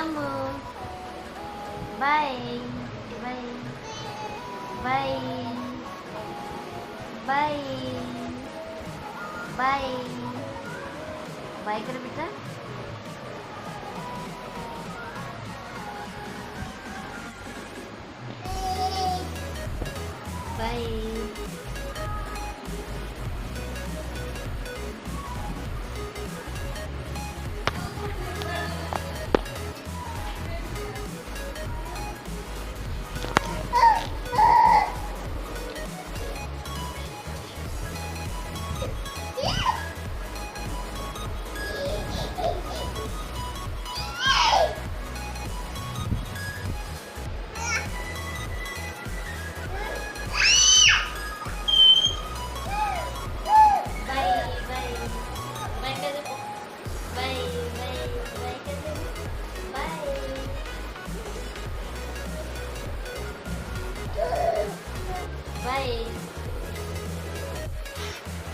मामू bye bye bye bye bye bye कर बेटा। बाय।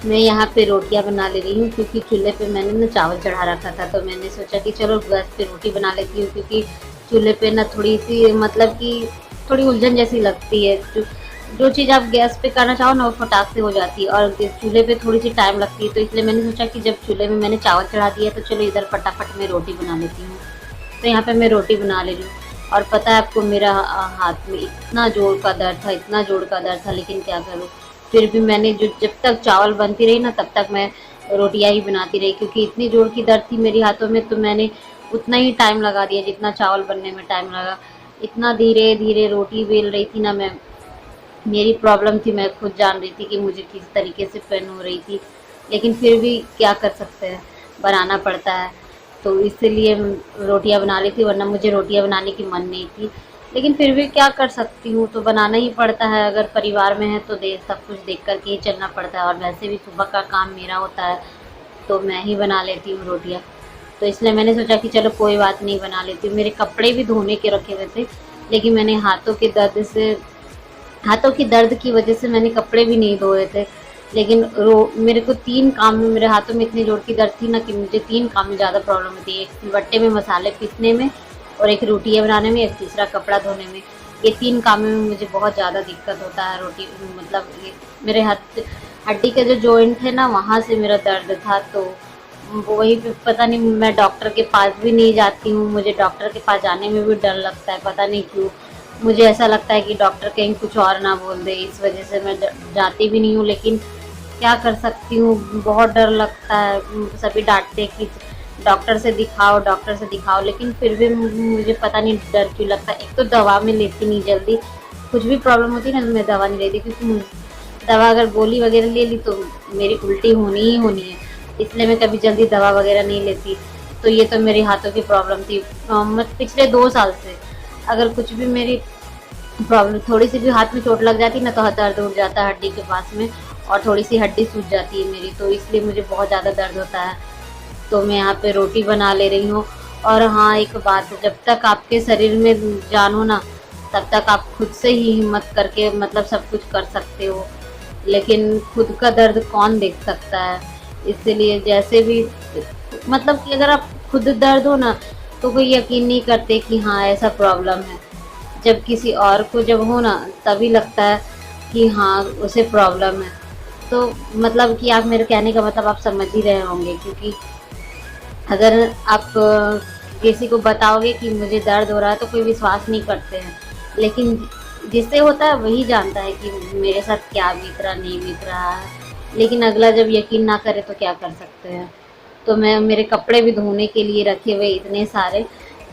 मैं यहाँ पे रोटियां बना ले रही हूँ क्योंकि चूल्हे पे मैंने ना चावल चढ़ा रखा था, तो मैंने सोचा कि चलो गैस पे रोटी बना लेती हूँ, क्योंकि चूल्हे पे ना थोड़ी सी मतलब कि थोड़ी उलझन जैसी लगती है। जो चीज़ आप गैस पे करना चाहो ना वो फटाक से हो जाती है, और चूल्हे पे थोड़ी सी टाइम लगती है। तो इसलिए मैंने सोचा कि जब चूल्हे में मैंने चावल चढ़ा दिया तो चलो इधर फटाफट में रोटी बना लेती हूँ। तो यहाँ पे मैं रोटी बना ले रही हूँ। और पता है आपको, मेरा हाथ में इतना जोर का दर्द था, इतना जोर का दर्द था, लेकिन क्या करूँ, फिर भी मैंने जो जब तक चावल बनती रही ना तब तक मैं रोटियां ही बनाती रही, क्योंकि इतनी जोर की दर्द थी मेरी हाथों में। तो मैंने उतना ही टाइम लगा दिया जितना चावल बनने में टाइम लगा। इतना धीरे धीरे रोटी बेल रही थी ना मैं, मेरी प्रॉब्लम थी, मैं खुद जान रही थी कि मुझे किस तरीके से पेन हो रही थी, लेकिन फिर भी क्या कर सकते हैं, बनाना पड़ता है। तो इसीलिए रोटियां बना रही थी, वरना मुझे रोटियां बनाने की मन नहीं थी, लेकिन फिर भी क्या कर सकती हूँ, तो बनाना ही पड़ता है। अगर परिवार में है तो सब कुछ देख कर के ही चलना पड़ता है, और वैसे भी सुबह का काम मेरा होता है तो मैं ही बना लेती हूँ रोटियाँ। तो इसलिए मैंने सोचा कि चलो कोई बात नहीं, बना लेती हूँ। मेरे कपड़े भी धोने के रखे हुए थे, लेकिन मैंने हाथों की दर्द की वजह से मैंने कपड़े भी नहीं धोए थे। लेकिन मेरे को 3 काम में, मेरे हाथों में इतनी जोर की दर्द थी ना कि मुझे 3 काम में ज़्यादा प्रॉब्लम होती है। एक सिलबट्टे में मसाले पीसने में, और एक रोटियाँ बनाने में, एक तीसरा कपड़ा धोने में। ये 3 कामों में मुझे बहुत ज़्यादा दिक्कत होता है। रोटी मतलब ये मेरे हड्डी के जो जॉइंट है ना, वहाँ से मेरा दर्द था। तो वही पे पता नहीं, मैं डॉक्टर के पास भी नहीं जाती हूँ, मुझे डॉक्टर के पास जाने में भी डर लगता है, पता नहीं क्यों। मुझे ऐसा लगता है कि डॉक्टर कहीं कुछ और ना बोल दे, इस वजह से मैं जाती भी नहीं हूँ। लेकिन क्या कर सकती हूँ, बहुत डर लगता है। सभी डांटते कि डॉक्टर से दिखाओ, डॉक्टर से दिखाओ, लेकिन फिर भी मुझे पता नहीं डर क्यों लगता है। एक तो दवा में लेती नहीं जल्दी, कुछ भी प्रॉब्लम होती है ना तो मैं दवा नहीं लेती, क्योंकि दवा अगर गोली वगैरह ले ली तो मेरी उल्टी होनी ही होनी है, इसलिए मैं कभी जल्दी दवा वगैरह नहीं लेती। तो ये तो मेरे हाथों की प्रॉब्लम थी पिछले 2 साल से। अगर कुछ भी मेरी प्रॉब्लम, थोड़ी सी भी हाथ में चोट लग जाती ना तो दर्द उठ जाता है हड्डी के पास में, और थोड़ी सी हड्डी सूज जाती है मेरी, तो इसलिए मुझे बहुत ज़्यादा दर्द होता है। तो मैं यहाँ पे रोटी बना ले रही हूँ। और हाँ, एक बात, जब तक आपके शरीर में जान हो ना तब तक आप खुद से ही हिम्मत करके मतलब सब कुछ कर सकते हो, लेकिन खुद का दर्द कौन देख सकता है। इसीलिए जैसे भी मतलब कि अगर आप खुद दर्द हो ना तो कोई यकीन नहीं करते कि हाँ ऐसा प्रॉब्लम है। जब किसी और को जब हो ना तभी लगता है कि हाँ उसे प्रॉब्लम है। तो मतलब कि आप, मेरे कहने का मतलब आप समझ ही रहे होंगे, क्योंकि अगर आप किसी को बताओगे कि मुझे दर्द हो रहा है तो कोई विश्वास नहीं करते हैं, लेकिन जिससे होता है वही जानता है कि मेरे साथ क्या बीत रहा नहीं बीत रहा है। लेकिन अगला जब यकीन ना करे तो क्या कर सकते हैं। तो मैं, मेरे कपड़े भी धोने के लिए रखे हुए इतने सारे,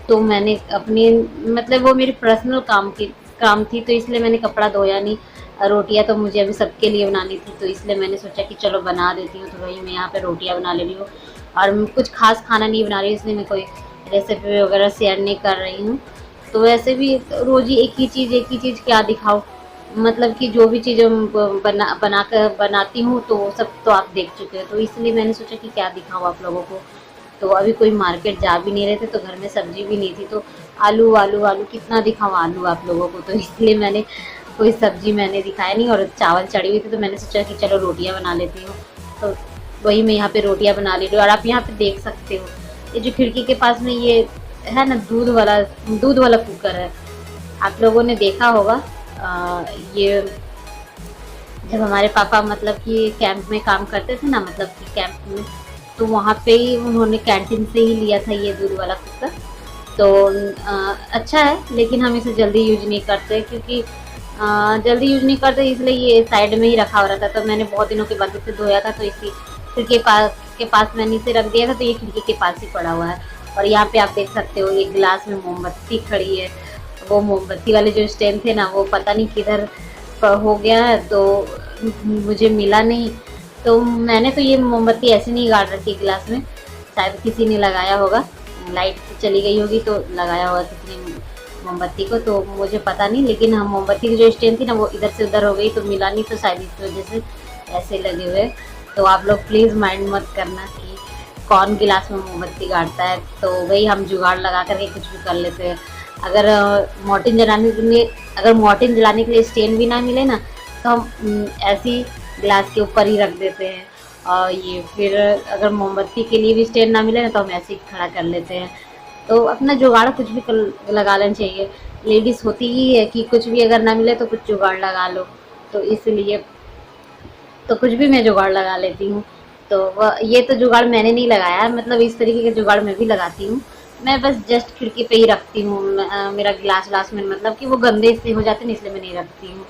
तो मैंने अपनी मतलब वो मेरी पर्सनल काम थी, तो इसलिए मैंने कपड़ा धोया नहीं। रोटियां तो मुझे अभी सबके लिए बनानी थी, तो इसलिए मैंने सोचा कि चलो बना देती हूँ। तो वही मैं यहाँ पे रोटियां बना ले रही हूँ, और कुछ खास खाना नहीं बना रही हूँ, इसलिए मैं कोई रेसिपी वगैरह शेयर नहीं कर रही हूँ। तो वैसे भी रोज़ ही एक ही चीज़ क्या दिखाऊँ, मतलब कि जो भी चीज़ें बनाकर बनाती हूँ तो वो सब तो आप देख चुके हो, तो इसलिए मैंने सोचा कि क्या दिखाऊँ आप लोगों को। तो अभी कोई मार्केट जा भी नहीं रहे थे, तो घर में सब्जी भी नहीं थी, तो आलू आलू आलू कितना दिखाऊँ आलू आप लोगों को। तो इसलिए मैंने कोई सब्जी मैंने दिखाया नहीं, और चावल चढ़ी हुई थी तो मैंने सोचा कि चलो रोटियां बना लेती हूँ। तो वही मैं यहाँ पे रोटियां बना ले रही हूँ। और आप यहाँ पे देख सकते हो, ये जो खिड़की के पास में ये है ना दूध वाला कुकर है। आप लोगों ने देखा होगा। ये जब हमारे पापा मतलब कि कैंप में काम करते थे ना, मतलब कि कैंप में, तो वहाँ पे ही उन्होंने कैंटीन से ही लिया था ये दूध वाला कुकर। तो अच्छा है, लेकिन हम इसे जल्दी यूज नहीं करते, क्योंकि जल्दी यूज नहीं करते, इसलिए ये साइड में ही रखा हो रहा था। तो मैंने बहुत दिनों के बाद इसे धोया था, तो इसी खिड़की के पास मैंने इसे रख दिया था, तो ये खिड़की के पास ही पड़ा हुआ है। और यहाँ पे आप देख सकते हो एक गिलास में मोमबत्ती खड़ी है। वो मोमबत्ती वाले जो स्टैंड थे ना, वो पता नहीं किधर हो गया है, तो मुझे मिला नहीं। तो मैंने तो ये मोमबत्ती ऐसे नहीं गाड़ रखी गिलास में, शायद किसी ने लगाया होगा, लाइट चली गई होगी तो लगाया होगा किसी ने मोमबत्ती को, तो मुझे पता नहीं। लेकिन हम मोमबत्ती की जो स्टैंड थी ना, वो इधर से उधर हो गई, तो मिला नहीं, तो शायद इस वजह से ऐसे लगे हुए। तो आप लोग प्लीज़ माइंड मत करना कि कौन गिलास में मोमबत्ती गाड़ता है। तो वही हम जुगाड़ लगा करके कुछ भी कर लेते हैं। अगर मॉर्टिन जलाने के लिए स्टैंड भी ना मिले ना, तो हम ऐसी ग्लास के ऊपर ही रख देते हैं। और ये फिर अगर मोमबत्ती के लिए भी स्टैंड ना मिले ना, तो हम ऐसे ही खड़ा कर लेते हैं। तो अपना जुगाड़ कुछ भी लगा लेना चाहिए। लेडीज़ होती ही है कि कुछ भी अगर ना मिले तो कुछ जुगाड़ लगा लो। तो इसलिए तो कुछ भी मैं जुगाड़ लगा लेती हूँ। तो ये तो जुगाड़ मैंने नहीं लगाया है, मतलब इस तरीके के जुगाड़ मैं भी लगाती हूँ। मैं बस जस्ट खिड़की पे ही रखती हूँ। मेरा गिलास में मतलब कि वो गंदे से हो जाते हैं, इसलिए मैं नहीं रखती हूँ,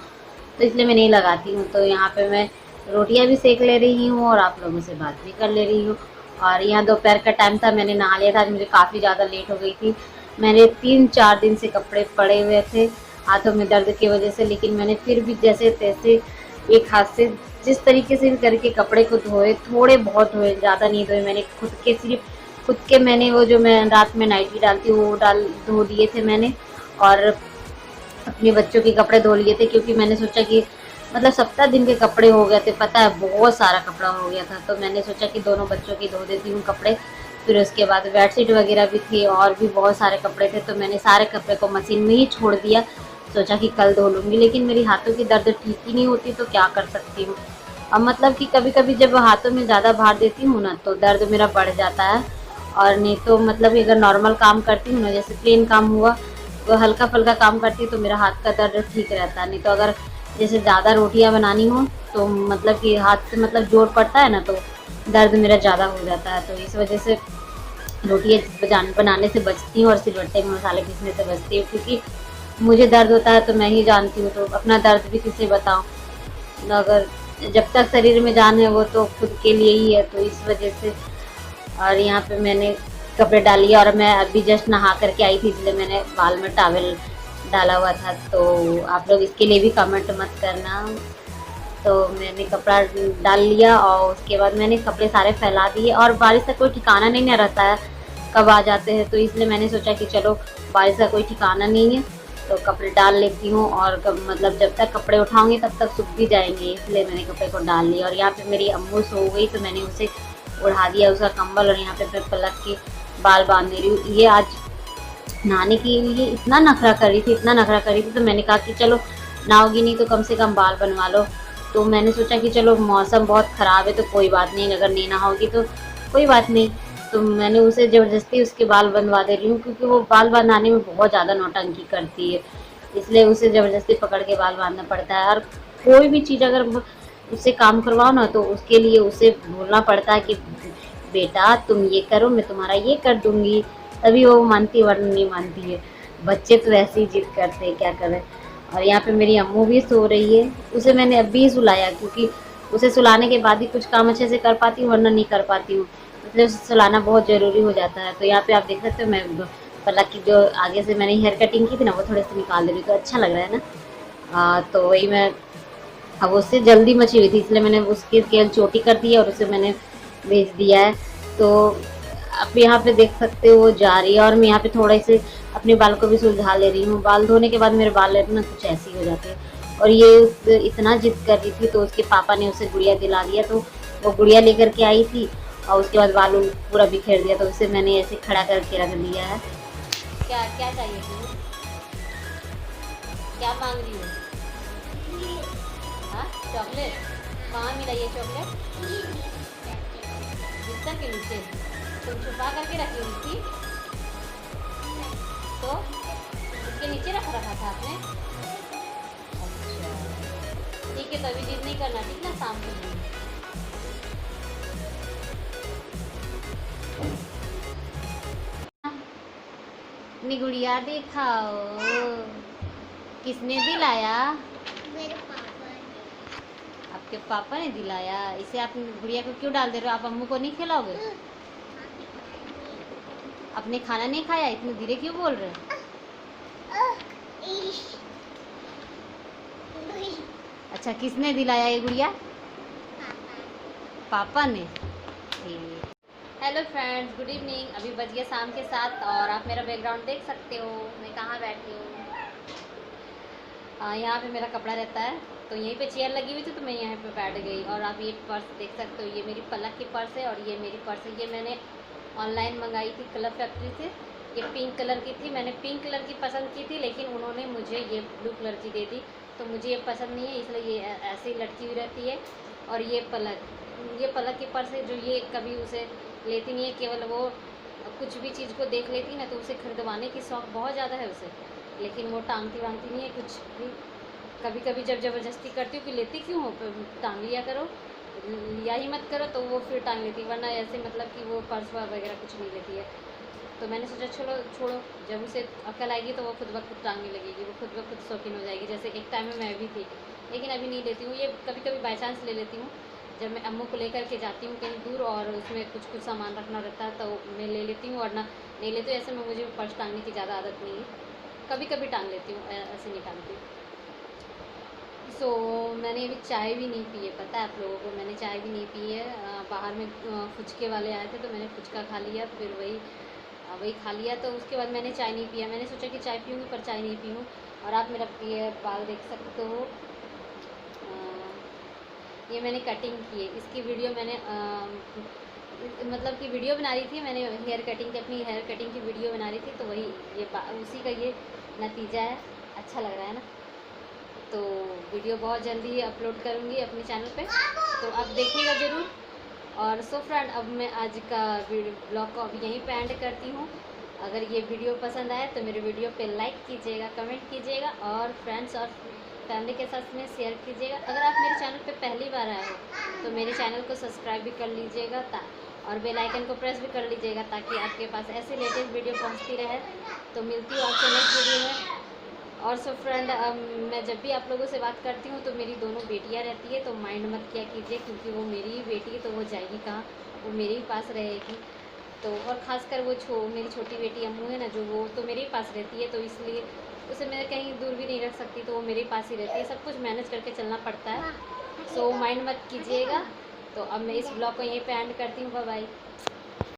तो इसलिए मैं नहीं लगाती हूँ। तो यहाँ पे मैं रोटियाँ भी सेक ले रही हूँ और आप लोगों से बात भी कर ले रही हूँ। और यहाँ दोपहर का टाइम था, मैंने नहा लिया था। आज मुझे काफ़ी ज़्यादा लेट हो गई थी। मैंने 3-4 दिन से कपड़े पड़े हुए थे हाथों में दर्द की वजह से, लेकिन मैंने फिर भी जैसे तैसे एक हाथ से जिस तरीके से भी करके कपड़े को धोए, थोड़े बहुत धोए, ज़्यादा नहीं धोए। मैंने खुद के मैंने वो जो मैं रात में नाइटी डालती हूँ वो धो दिए थे मैंने। और अपने बच्चों के कपड़े धो लिए थे, क्योंकि मैंने सोचा कि मतलब 7 दिन के कपड़े हो गए थे, पता है बहुत सारा कपड़ा हो गया था। तो मैंने सोचा कि दोनों बच्चों की धो देती हूँ कपड़े। फिर उसके बाद बेडशीट वगैरह भी थी और भी बहुत सारे कपड़े थे, तो मैंने सारे कपड़े को मशीन में ही छोड़ दिया। सोचा कि कल धो लूँगी, लेकिन मेरी हाथों की दर्द ठीक ही नहीं होती, तो क्या कर सकती हूँ। अब मतलब कि कभी-कभी जब हाथों में ज़्यादा भार देती हूँ ना, तो दर्द मेरा बढ़ जाता है। और नहीं तो मतलब अगर नॉर्मल काम करती हूँ ना, जैसे प्लेन काम हुआ, तो हल्का-फुल्का काम करती हूँ, तो मेरा हाथ का दर्द ठीक रहता है। नहीं तो अगर जैसे ज़्यादा रोटियाँ बनानी हो, तो मतलब कि हाथ से मतलब जोर पड़ता है ना, तो दर्द मेरा ज़्यादा हो जाता है। तो इस वजह से रोटियाँ बनाने से बचती हूँ और सिलबट्टे में मसाले पीसने से बचती हूँ, क्योंकि मुझे दर्द होता है तो मैं ही जानती हूँ, तो अपना दर्द भी किसे बताऊँ। अगर जब तक शरीर में जान है वो तो खुद के लिए ही है, तो इस वजह से। और यहाँ पे मैंने कपड़े डाल लिए और मैं अभी जस्ट नहा करके आई थी, इसलिए मैंने बाल में टॉवल डाला हुआ था। तो आप लोग इसके लिए भी कमेंट मत करना। तो मैंने कपड़ा डाल लिया और उसके बाद मैंने कपड़े सारे फैला दिए। और बारिश का कोई ठिकाना नहीं ना रहता है कब आ जाते हैं, तो इसलिए मैंने सोचा कि चलो बारिश का कोई ठिकाना नहीं है, तो कपड़े डाल लेती हूँ। और मतलब जब तक कपड़े उठाऊंगी तब तक सूख भी जाएंगे, इसलिए मैंने कपड़े को डाल लिया। और यहाँ पे मेरी अम्मू सो गई, तो मैंने उसे उड़ा दिया उसका कंबल, और यहाँ पे मैं पलक के बाल बांध दे रही हूँ। ये आज नहाने के लिए इतना नखरा कर रही थी, तो मैंने कहा कि चलो नहाओगी नहीं तो कम से कम बाल बनवा लो। तो मैंने सोचा कि चलो मौसम बहुत ख़राब है तो कोई बात नहीं, अगर नहीं नहाओगी तो कोई बात नहीं। तो मैंने उसे ज़बरदस्ती उसके बाल बनवा दे रही हूँ, क्योंकि वो बाल बनाने में बहुत ज़्यादा नौटंकी करती है, इसलिए उसे ज़बरदस्ती पकड़ के बाल बांधना पड़ता है। और कोई भी चीज़ अगर उससे काम करवाओ ना, तो उसके लिए उसे बोलना पड़ता है कि बेटा तुम ये करो, मैं तुम्हारा ये कर दूँगी, तभी वो मानती है, वरना नहीं मानती है। बच्चे तो ऐसे ही जिद करते हैं, क्या करें। और यहाँ पे मेरी अम्मू भी सो रही है, उसे मैंने अभी ही सुलाया, क्योंकि उसे सुलाने के बाद ही कुछ काम अच्छे से कर पाती हूँ, वरना नहीं कर पाती हूँ, इसलिए उसे सुलाना बहुत ज़रूरी हो जाता है। तो यहाँ पे आप देख सकते हो, मैं पलक की जो आगे से मैंने हेयर कटिंग की थी ना, वो थोड़े से निकाल दे रही हूँ, तो अच्छा लग रहा है ना। तो वही मैं अब उससे जल्दी मची हुई थी, इसलिए मैंने उसकी स्केल छोटी कर दी है और उसे मैंने भेज दिया है। तो आप यहाँ पे देख सकते हो वो जा रही है, और मैं यहाँ पे थोड़े से अपने बाल को भी सुलझा ले रही हूँ। बाल धोने के बाद मेरे बाल ना कुछ ऐसे ही हो जाते हैं। और ये इतना जिद कर रही थी, तो उसके पापा ने उसे गुड़िया दिला दिया, तो वो गुड़िया लेकर के आई थी, और उसके बाद बाल पूरा बिखेर दिया, तो उसे मैंने ऐसे खड़ा करके रख दिया है। क्या क्या चाहिए तुम्हें, क्या मांग रही हो? हाँ, चॉकलेट कहाँ मिला ये चॉकलेट? बिस्तर के नीचे तुम छुपा करके रखी हुई थी। तो इसके नीचे रखा था आपने? अच्छा ठीक है, तो अभी जिद नहीं करना, ठीक ना, शाम को नहीं। अपनी गुड़िया दिखाओ, किसने दिलाया? मेरे पापा ने। आपके पापा ने दिलाया। इसे आप गुड़िया को क्यों डाल दे रहे हो? आप अम्मू को नहीं खिलाओगे? आपने खाना नहीं खाया, इतने धीरे क्यों बोल रहे हो? अच्छा, किसने दिलाया ये गुड़िया? पापा ने। Hello friends, good evening. अभी बज गया शाम के 7 और आप मेरा बैकग्राउंड देख सकते हो, मैं कहाँ बैठी हूँ। यहाँ पे मेरा कपड़ा रहता है, तो यहीं पे चेयर लगी हुई थी तो मैं यहाँ पे बैठ गई। और आप ये पर्स देख सकते हो, ये मेरी पलक की पर्स है और ये मेरी पर्स है। ये मैंने ऑनलाइन मंगाई थी क्लब फैक्ट्री से। ये पिंक कलर की थी, मैंने पिंक कलर की पसंद की थी, लेकिन उन्होंने मुझे ये ब्लू कलर की दे दी, तो मुझे ये पसंद नहीं है, इसलिए ये ऐसे ही लटकी हुई रहती है। और ये पलक की पर्स है, जो ये कभी उसे लेती नहीं है, केवल वो कुछ भी चीज़ को देख लेती ना तो उसे खरीदवाने की शौक़ बहुत ज़्यादा है उसे, लेकिन वो टांगती वांगती नहीं है कुछ भी। कभी कभी जब ज़बरदस्ती करती हूँ कि लेती क्यों हो, टांग लिया करो, लिया ही मत करो, तो वो फिर टांग लेती, वरना ऐसे मतलब कि वो पर्स वगैरह कुछ नहीं लेती है। तो मैंने सोचा चलो छोड़ो, जब उसे अकल आएगी तो वो खुद ब खुद टांगने लगेगी, वो खुद ब खुद शौकीन हो जाएगी। जैसे एक टाइम में मैं भी थी, लेकिन अभी नहीं लेती हूँ। ये कभी कभी बाई चांस ले लेती हूँ, जब मैं अम्मू को लेकर के जाती हूँ कहीं दूर और उसमें कुछ सामान रखना रहता है तो मैं ले लेती हूँ, वरना नहीं लेती हूँ। ऐसे में मुझे पर्स टांगने की ज़्यादा आदत नहीं है, कभी कभी टांग लेती हूँ, ऐसे नहीं टांगती। सो मैंने अभी चाय भी नहीं पी है, पता है आप लोगों को, मैंने चाय भी नहीं पी है। बाहर में फुचके वाले आए थे तो मैंने फुचका खा लिया, फिर वही खा लिया, तो उसके बाद मैंने चाय नहीं पिया। मैंने सोचा कि चाय पीऊँगी पर चाय नहीं पी हूँ। और आप मेरा ये बाल देख सकते हो, ये मैंने कटिंग की है, इसकी वीडियो मैंने मतलब कि वीडियो बना रही थी, मैंने हेयर कटिंग की, अपनी हेयर कटिंग की वीडियो बना रही थी, तो वही ये उसी का ये नतीजा है। अच्छा लग रहा है ना? तो वीडियो बहुत जल्दी ही अपलोड करूँगी अपने चैनल पे, तो आप देखिएगा ज़रूर। और सो फ्रेंड, अब मैं आज का ब्लॉग को अब यहीं पे एंड करती हूँ। अगर ये वीडियो पसंद आए तो मेरे वीडियो पे लाइक कीजिएगा, कमेंट कीजिएगा और फ्रेंड्स और फैमिली के साथ में शेयर कीजिएगा। अगर आप मेरे चैनल पे पहली बार आए हो तो मेरे चैनल को सब्सक्राइब भी कर लीजिएगा और बेल आइकन को प्रेस भी कर लीजिएगा, ताकि आपके पास ऐसे लेटेस्ट वीडियो पहुंचती रहे। तो मिलती हूँ आपसे नेक्स्ट वीडियो में। और सो फ्रेंड, मैं जब भी आप लोगों से बात करती हूँ तो मेरी दोनों बेटियाँ रहती है, तो माइंड मत किया कीजिए, क्योंकि वो मेरी ही बेटी है, तो वो जाएगी कहाँ, वो मेरे ही पास रहेगी। तो और ख़ासकर वो मेरी छोटी बेटी अम्मू है ना, जो वो तो मेरे ही पास रहती है, तो इसलिए उसे मैं कहीं दूर भी नहीं रख सकती, तो वो मेरे ही पास ही रहती है। सब कुछ मैनेज करके चलना पड़ता है, सो माइंड मत कीजिएगा। तो अब मैं इस ब्लॉग को यहीं पे एंड करती हूँ। Bye bye.